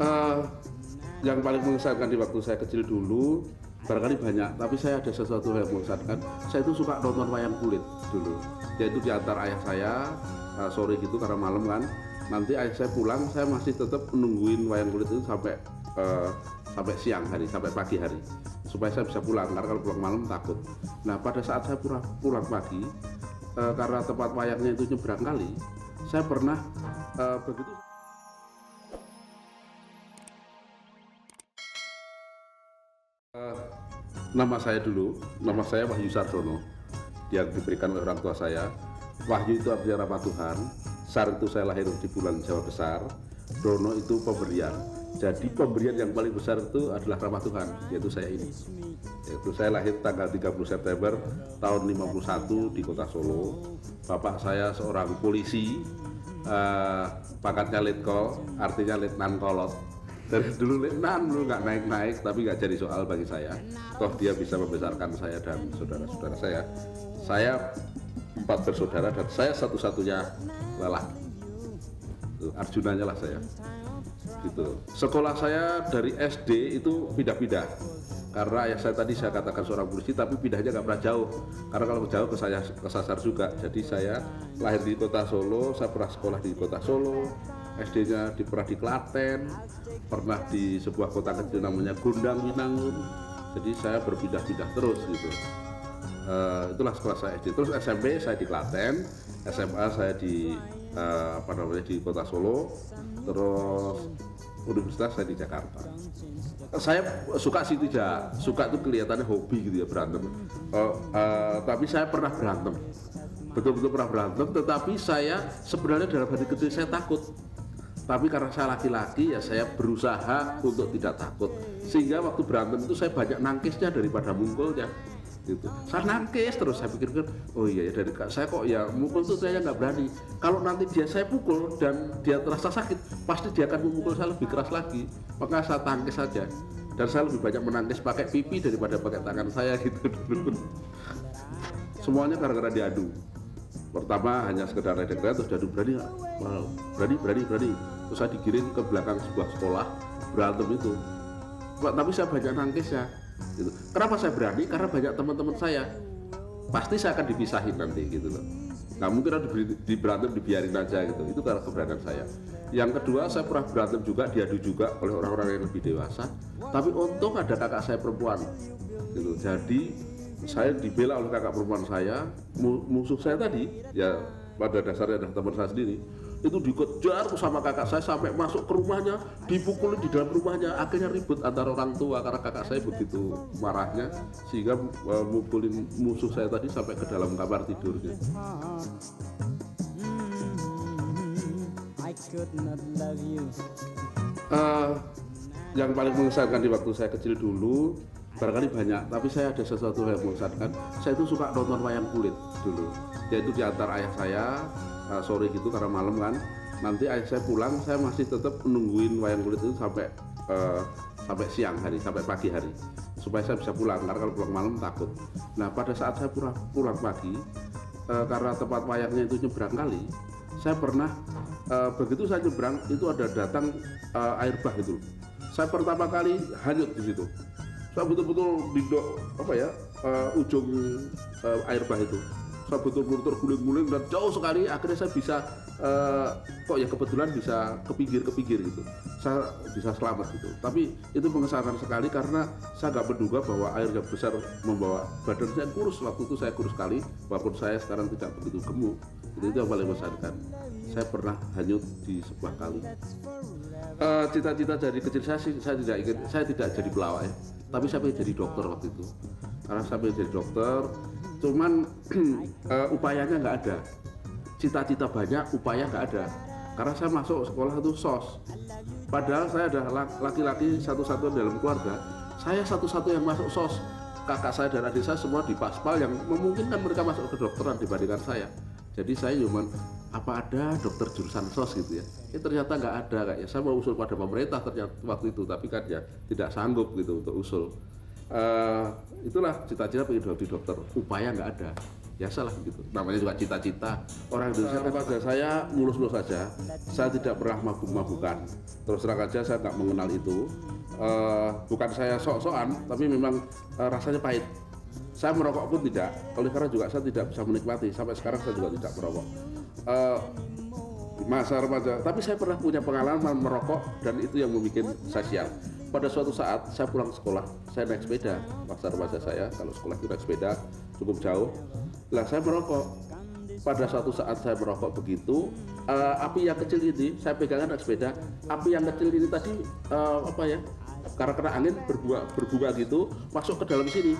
Eh, yang paling mengesankan di waktu saya kecil dulu barangkali banyak, tapi saya ada sesuatu yang mengesankan. Saya itu suka nonton wayang kulit dulu, yaitu diantar ayah saya sore gitu karena malam kan. Nanti ayah saya pulang, saya masih tetap menungguin wayang kulit itu sampai siang hari, sampai pagi hari, supaya saya bisa pulang, karena kalau pulang malam takut. Nah, pada saat saya pulang pagi, karena tempat wayangnya itu nyebrang kali, saya pernah begitu. Nama saya Wahyu Sardono, yang diberikan oleh orang tua saya. Wahyu itu artinya nama Tuhan, Sar itu saya lahir di bulan Jawa Besar, Dono itu pemberian. Jadi pemberian yang paling besar itu adalah nama Tuhan, yaitu saya ini. Yaitu saya lahir tanggal 30 September tahun 51 di kota Solo. Bapak saya seorang polisi, pangkatnya Letkol, artinya Letnan Kolot. Dari dulu Letnan dulu nggak naik-naik, tapi nggak jadi soal bagi saya. Toh dia bisa membesarkan saya dan saudara-saudara saya. Saya 4 bersaudara dan saya satu-satunya lelaki. Arjunanya lah saya. Gitu. Sekolah saya dari SD itu pindah-pindah. Karena ayah saya tadi saya katakan seorang polisi, tapi pindahnya nggak pernah jauh. Karena kalau jauh kesasar juga. Jadi saya lahir di kota Solo, saya pernah sekolah di kota Solo. SD-nya pernah di Klaten, pernah di sebuah kota kecil namanya Gondang Winangun. Jadi saya berpindah-pindah terus gitu. Itulah sekolah saya SD. Terus SMP saya di Klaten, SMA saya di di kota Solo, terus universitas saya di Jakarta. Saya suka sih, tidak suka itu kelihatannya hobi gitu ya, berantem. Tapi saya pernah berantem, betul-betul pernah berantem. Tetapi saya sebenarnya dalam hati kecil saya takut. Tapi karena saya laki-laki ya saya berusaha untuk tidak takut. Sehingga waktu berantem itu saya banyak nangkisnya daripada mungkulnya. Gitu. Saya nangkis terus, saya pikir, oh iya ya, dari saya kok ya mukul tuh saya nggak berani. Kalau nanti saya pukul dan dia terasa sakit, pasti dia akan memukul saya lebih keras lagi. Maka saya tangkis saja. Dan saya lebih banyak menangkis pakai pipi daripada pakai tangan saya gitu dulu. Semuanya gara-gara diadu. Pertama hanya sekedar ledek-ledek, terus diadu berani nggak? Wow, berani. Terus saya digiring ke belakang sebuah sekolah berantem itu. Tapi saya banyak nangkis ya. Gitu. Kenapa saya berani? Karena banyak teman-teman saya. Pasti saya akan dipisahin nanti gitu loh. Nggak mungkin di berantem dibiarin aja gitu. Itu karena keberanian saya. Yang kedua, saya pernah berantem juga, diadu juga oleh orang-orang yang lebih dewasa. Tapi untung ada kakak saya perempuan. Gitu. Jadi saya dibela oleh kakak perempuan saya. Musuh saya tadi ya pada dasarnya adalah teman saya sendiri. Itu dikejar sama kakak saya sampai masuk ke rumahnya, dipukulin di dalam rumahnya. Akhirnya ribut antara orang tua karena kakak saya begitu marahnya sehingga mukulin musuh saya tadi sampai ke dalam kamar tidurnya. Yang paling mengesankan di waktu saya kecil dulu barangkali banyak, tapi saya ada sesuatu yang mengesankan. Saya itu suka nonton wayang kulit dulu, yaitu diantar ayah saya sore gitu karena malam kan. Nanti ayah saya pulang, saya masih tetap menungguin wayang kulit itu sampai siang hari, sampai pagi hari, supaya saya bisa pulang, karena kalau pulang malam takut. Nah, pada saat saya pulang pagi, karena tempat wayangnya itu nyebrang kali, saya pernah begitu saya nyebrang itu ada datang air bah itu. Saya pertama kali hanyut di situ. Saya betul-betul di ujung air bah itu. Saya betul-betul terguling-guling dan jauh sekali. Akhirnya saya bisa kebetulan bisa ke pinggir gitu. Saya bisa selamat gitu. Tapi itu mengesankan sekali karena saya nggak menduga bahwa air yang besar membawa badan saya kurus. Waktu itu saya kurus sekali, walaupun saya sekarang tidak begitu gemuk. Itu yang paling mengesankan. Saya pernah hanyut di sebuah kali. Cita-cita dari kecil saya tidak jadi pelawak ya. Tapi saya pengen jadi dokter waktu itu. Karena saya pengen jadi dokter, cuman upayanya nggak ada. Cita-cita banyak, upaya nggak ada. Karena saya masuk sekolah itu SOS. Padahal saya adalah laki-laki satu-satunya dalam keluarga. Saya satu-satu yang masuk SOS. Kakak saya dan adik saya semua di Paspal yang memungkinkan mereka masuk ke kedokteran dibandingkan saya. Jadi saya cuma apa ada dokter jurusan SOS gitu ya. Ternyata nggak ada kayaknya. Saya mau usul pada pemerintah ternyata waktu itu, tapi kan ya tidak sanggup gitu untuk usul. Itulah cita-cita pengen jadi dokter. Upaya nggak ada. biasalah gitu, namanya juga cita-cita orang Indonesia. Pada saya mulus-mulus saja, saya tidak pernah mabuk-mabukan, terus terang aja saya nggak mengenal itu. Bukan saya sok-sokan, tapi memang rasanya pahit. Saya merokok pun tidak, oleh karena juga saya tidak bisa menikmati, sampai sekarang saya juga tidak merokok. Masa remaja, tapi saya pernah punya pengalaman merokok dan itu yang membuat saya sial. Pada suatu saat saya pulang sekolah, saya naik sepeda, masa remaja saya kalau sekolah itu naik sepeda cukup jauh. Lah saya merokok. Pada suatu saat saya merokok begitu, api yang kecil ini saya pegangan naik sepeda, api yang kecil ini tadi karena kena angin berbunga gitu masuk ke dalam sini,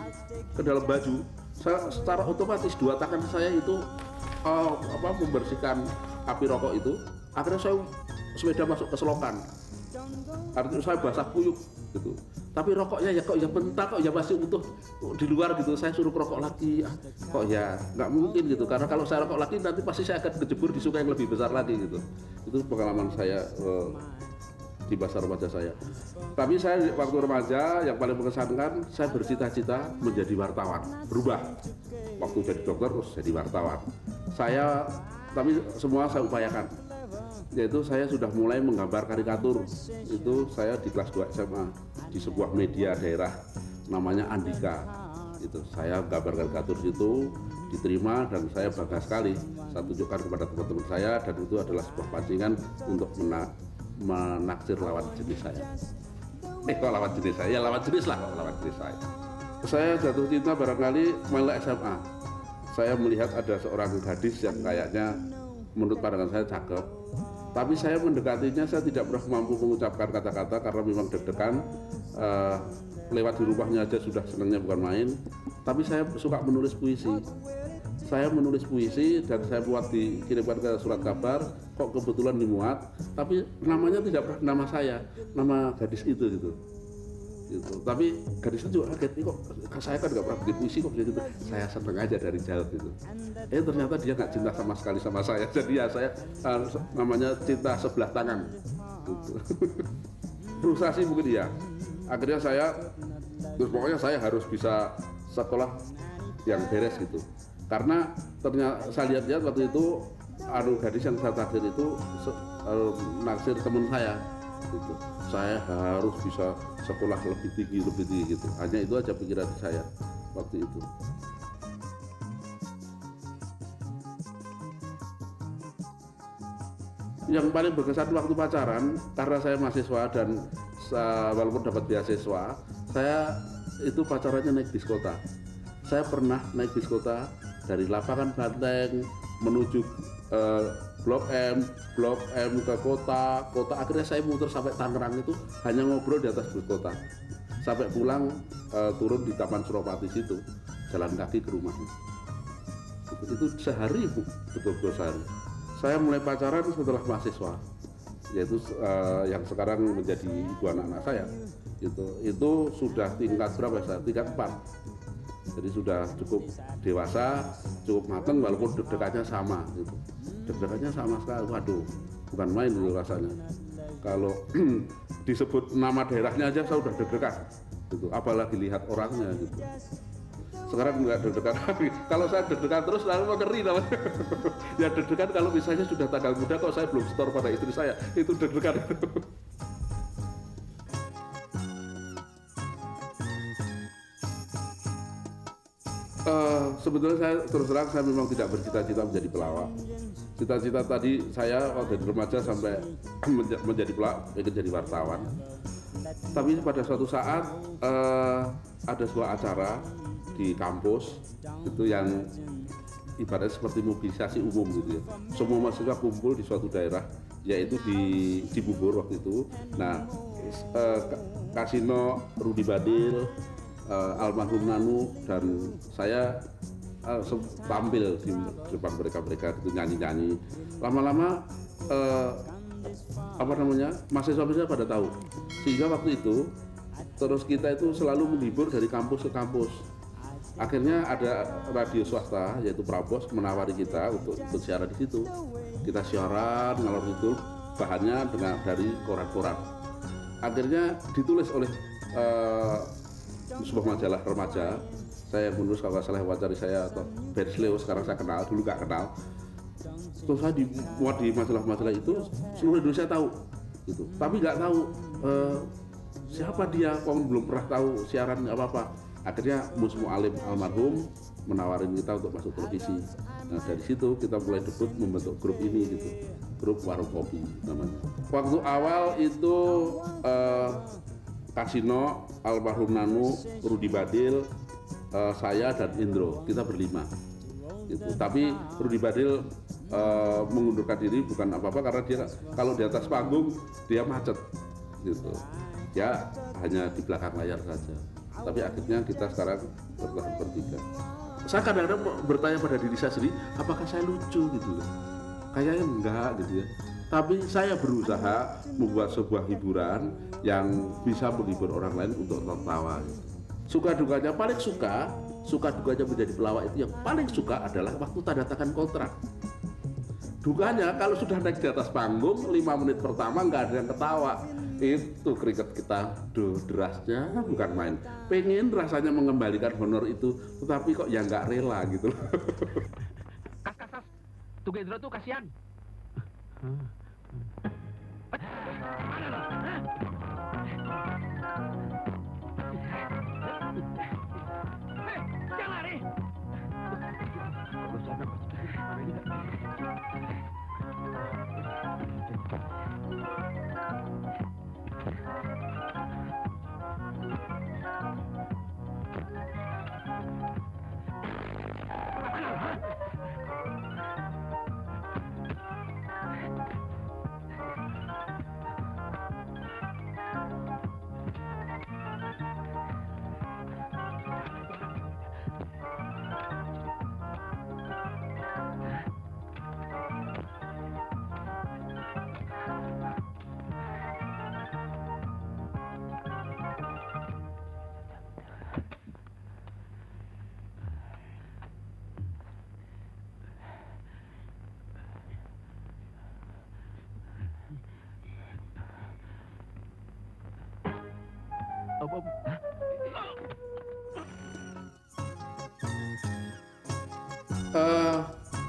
ke dalam baju. Saya secara otomatis dua tangan saya itu membersihkan api rokok itu. Akhirnya saya sepeda masuk ke selokan, artinya saya basah kuyup gitu. Tapi rokoknya ya kok ya bentar, kok ya masih utuh di luar gitu. Saya suruh rokok lagi, kok ya nggak mungkin gitu, karena kalau saya rokok lagi nanti pasti saya akan kejebur di sungai yang lebih besar lagi gitu. Itu pengalaman saya di masa remaja saya. Tapi saya waktu remaja yang paling mengesankan, saya bercita-cita menjadi wartawan, berubah. Waktu jadi dokter terus jadi wartawan. Tapi semua saya upayakan. Yaitu saya sudah mulai menggambar karikatur. Itu saya di kelas 2 SMA di sebuah media daerah namanya Andika. Itu saya gambar karikatur itu diterima dan saya bangga sekali. Saya tunjukkan kepada teman-teman saya dan itu adalah sebuah pancingan untuk menaksir lawan jenis saya. Kok lawan jenis saya? Ya lawan jenis lah, lawan jenis saya. Saya jatuh cinta barangkali mulai SMA. Saya melihat ada seorang gadis yang kayaknya menurut pandangan saya cakep. Tapi saya mendekatinya, saya tidak pernah mampu mengucapkan kata-kata karena memang deg-degan. Lewat di rumahnya aja sudah senangnya bukan main. Tapi saya suka menulis puisi. Saya menulis puisi dan saya buat dikirimkan ke surat kabar. Kok kebetulan dimuat, tapi namanya tidak pernah nama saya, nama gadis itu gitu. Tapi gadisnya juga kaget, kok saya kan nggak pernah bikin puisi kok gitu. Saya seneng aja dari jauh gitu. Ternyata dia nggak cinta sama sekali sama saya. Jadi ya saya namanya cinta sebelah tangan. Gitu. Frustrasi mungkin ya. Akhirnya pokoknya saya harus bisa sekolah yang beres gitu. Karena ternyata saya lihat waktu itu gadis yang saya taksir itu naksir teman saya. Gitu. Saya harus bisa sekolah lebih tinggi gitu. Hanya itu aja pikiran saya waktu itu. Yang paling berkesan waktu pacaran, karena saya mahasiswa dan walaupun dapat beasiswa, saya itu pacarannya naik bis kota. Saya pernah naik bis kota dari lapangan Banteng menuju Blok M ke kota, akhirnya saya muter sampai Tangerang itu hanya ngobrol di atas bis kota. Sampai pulang turun di Taman Suropati situ, jalan kaki ke rumah. Itu sehari betul-betul sehari. Saya mulai pacaran setelah mahasiswa, yaitu yang sekarang menjadi ibu anak-anak saya. Itu sudah tingkat berapa ya? Tingkat 4. Jadi sudah cukup dewasa, cukup matang, walaupun deg-degannya sama gitu. Deg-degannya sama sekali, waduh, bukan main itu rasanya. Kalau disebut nama daerahnya aja saya udah deg-degan gitu, apalagi lihat orangnya gitu. Sekarang nggak deg-degan lagi. Kalau saya deg-degan terus lalu ngeri namanya. Ya deg-degan kalau misalnya sudah tanggal muda kok saya belum setor pada istri saya, itu deg-degan. Sebetulnya saya terus terang saya memang tidak bercita-cita menjadi pelawak. Cita-cita tadi saya dari remaja sampai menjadi pelawak, ingin jadi wartawan. Tapi pada suatu saat ada sebuah acara di kampus itu yang ibaratnya seperti mobilisasi umum gitu ya. Semua mahasiswa kumpul di suatu daerah, yaitu di Cibubur waktu itu. Nah, Kasino Rudi Badil, almarhum Nanu dan saya tampil di depan mereka itu nyanyi-nyanyi. Lama-lama mahasiswa pada tahu, sehingga waktu itu terus kita itu selalu menghibur dari kampus ke kampus. Akhirnya ada radio swasta yaitu Prabos menawari kita untuk siaran di situ. Kita siaran ngalor itu bahannya dari koran-koran. Akhirnya ditulis oleh sebuah majalah remaja saya yang menulis, kalau nggak salah wawancari saya, atau Ben Sleo, sekarang saya kenal, dulu nggak kenal. Terus saya dimuat di majalah-majalah itu, seluruh Indonesia tahu gitu. Tapi nggak tahu siapa dia, belum pernah tahu siaran apa-apa. Akhirnya Mus Mualim almarhum menawarin kita untuk masuk televisi. Nah dari situ kita mulai debut membentuk grup ini gitu, grup Warung Kopi namanya. Waktu awal itu Kasino, almarhum Nanu, Rudi Badil, saya dan Indro, kita berlima gitu. Tapi Rudi Badil mengundurkan diri bukan apa-apa, karena dia kalau di atas panggung dia macet gitu, ya hanya di belakang layar saja. Tapi akhirnya kita sekarang bertahan bertiga. Saya kadang-kadang bertanya pada diri saya sendiri, apakah saya lucu gitu loh? Kayaknya enggak gitu ya. Tapi saya berusaha membuat sebuah hiburan yang bisa menghibur orang lain untuk tertawa gitu. Suka dukanya, paling suka dukanya menjadi pelawak itu yang paling suka adalah waktu tanda tangan kontrak. Dukanya kalau sudah naik di atas panggung 5 menit pertama nggak ada yang ketawa, itu keringat kita derasnya bukan main. Pengen rasanya mengembalikan honor itu, tetapi kok ya nggak rela gitu loh. Kas, Tugas Indro tuh kasihan. Jangan lari.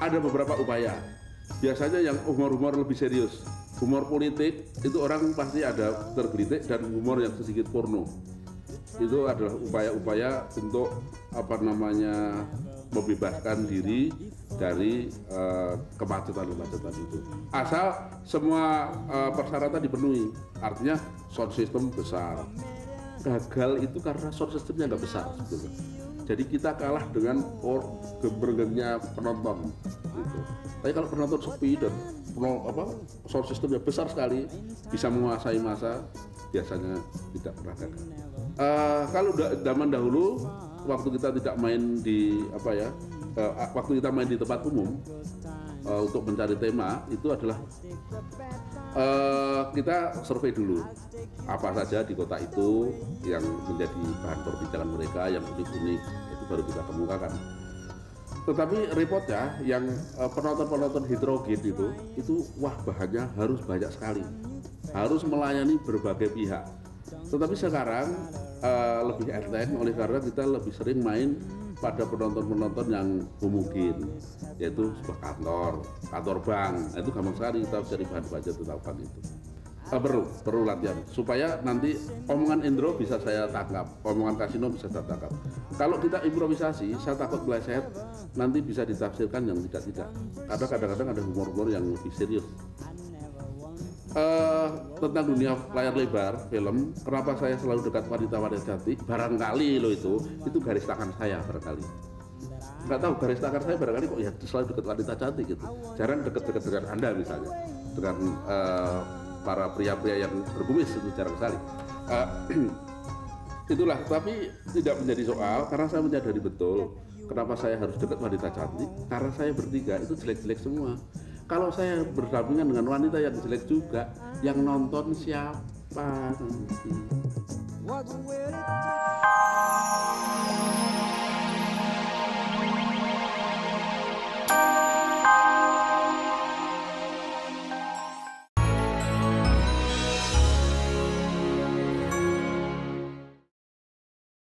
Ada beberapa upaya. Biasanya yang humor-humor lebih serius, humor politik itu orang pasti ada tergelitik, dan humor yang sedikit porno itu adalah upaya-upaya untuk membebaskan diri dari kemacetan itu. Asal semua persyaratan dipenuhi, artinya sound system besar. Gagal itu karena sound systemnya nggak besar sebetulnya. Jadi kita kalah dengan gemergengnya penonton gitu. Tapi kalau penonton sepi dan sound systemnya besar sekali, bisa menguasai massa, biasanya tidak pernah gagal. Kalau zaman dahulu, waktu kita tidak main di waktu kita main di tempat umum untuk mencari tema, itu adalah kita survei dulu apa saja di kota itu yang menjadi bahan perbincangan mereka, yang unik-unik, itu baru kita kemukakan. Tetapi repotnya yang penonton-penonton heterogen itu wah bahannya harus banyak sekali, harus melayani berbagai pihak. Tetapi sekarang lebih enteng, oleh karena kita lebih sering main pada penonton-penonton yang homogen, yaitu sebuah kantor bank. Nah, itu gampang sekali kita cari bahan baca tentang bank itu. Perlu latihan supaya nanti omongan Indro bisa saya tangkap, omongan Kasino bisa saya tangkap. Kalau kita improvisasi, saya takut meleset, nanti bisa ditafsirkan yang tidak. Karena kadang-kadang ada humor-humor yang lebih serius. Tentang dunia layar lebar film, kenapa saya selalu dekat wanita-wanita cantik? Barangkali itu garis tangan saya barangkali. Nggak tahu, garis tangan saya barangkali kok ya selalu dekat wanita cantik gitu. Jarang dekat-dekat dengan Anda misalnya, dengan para pria-pria yang berkumis, itu jarang sekali. Itulah, tapi tidak menjadi soal karena saya menyadari betul kenapa saya harus dekat wanita cantik, karena saya bertiga itu jelek-jelek semua. Kalau saya berdampingan dengan wanita yang jelek juga, yang nonton siapa nanti?